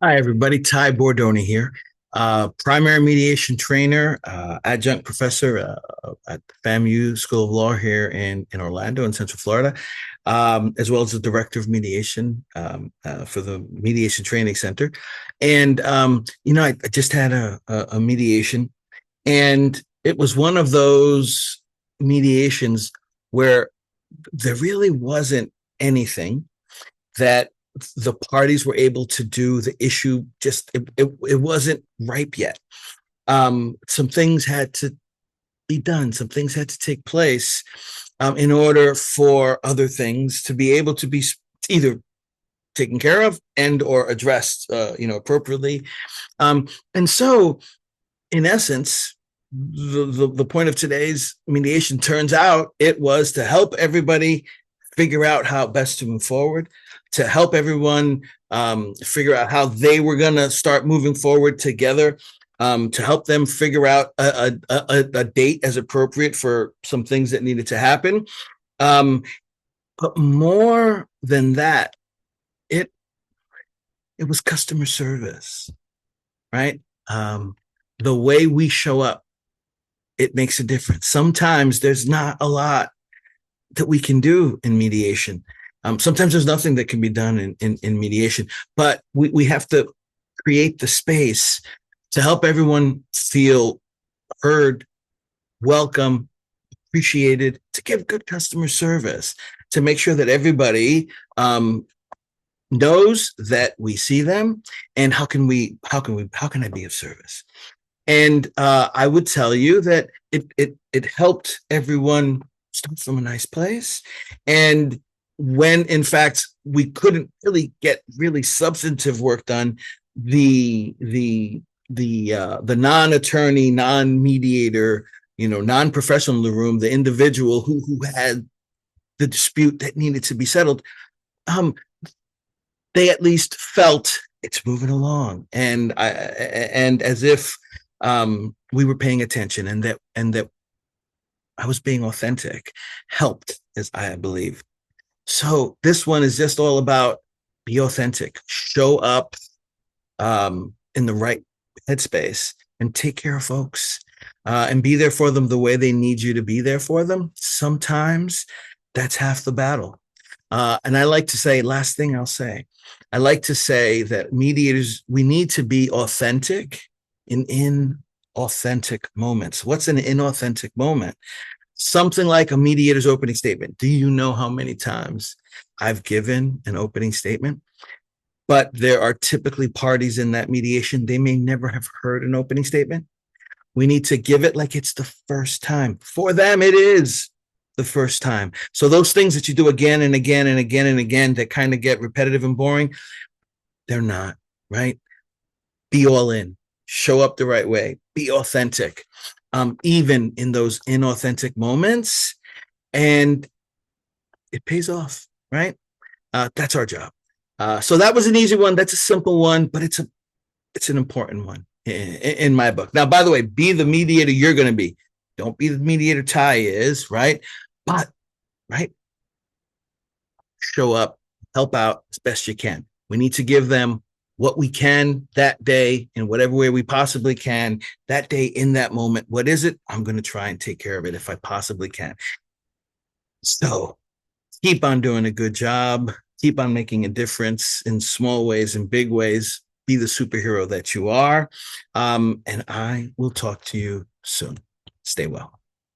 Hi, everybody. Ty Bordoni here, primary mediation trainer, adjunct professor at the FAMU School of Law here in Orlando in Central Florida, as well as the director of mediation for the Mediation Training Center. And, I just had a mediation, and it was one of those mediations where there really wasn't anything that the parties were able to do. The issue just it wasn't ripe yet. Some things had to be done. Some things had to take place in order for other things to be able to be either taken care of and or addressed, appropriately. And so, in essence, the point of today's mediation turns out it was to help everybody figure out how best to move forward, to help everyone figure out how they were going to start moving forward together, to help them figure out a date as appropriate for some things that needed to happen. But more than that, it it was customer service, right? The way we show up, it makes a difference. Sometimes there's not a lot that we can do in mediation. Sometimes there's nothing that can be done in mediation, but we have to create the space to help everyone feel heard, welcome, appreciated, to give good customer service, to make sure that everybody knows that we see them and how can I be of service. And I would tell you that it helped everyone start from a nice place. And when in fact we couldn't really get really substantive work done, the non-attorney, non-mediator, non-professional in the room, the individual who had the dispute that needed to be settled, they at least felt it's moving along, and as if we were paying attention, and that I was being authentic, helped, as I believe. So this one is just all about be authentic, show up in the right headspace, and take care of folks, and be there for them the way they need you to be there for them. Sometimes that's half the battle. And I like to say, last thing I'll say, I like to say that mediators, we need to be authentic in inauthentic moments. What's an inauthentic moment? Something like a mediator's opening statement. Do you know how many times I've given an opening statement? But there are typically parties in that mediation, they may never have heard an opening statement. We need to give it like it's the first time. For them, it is the first time. So those things that you do again and again and again and again that kind of get repetitive and boring, they're not, right? Be all in, show up the right way, be authentic, even in those inauthentic moments, and it pays off, right? That's our job. So that was an easy one. That's a simple one, but it's an important one in my book. Now, by the way, be the mediator you're going to be. Don't be the mediator Ty is, right? But, right, show up, help out as best you can. We need to give them what we can that day in whatever way we possibly can that day in that moment. What is it? I'm going to try and take care of it if I possibly can. So keep on doing a good job. Keep on making a difference in small ways and big ways. Be the superhero that you are. And I will talk to you soon. Stay well.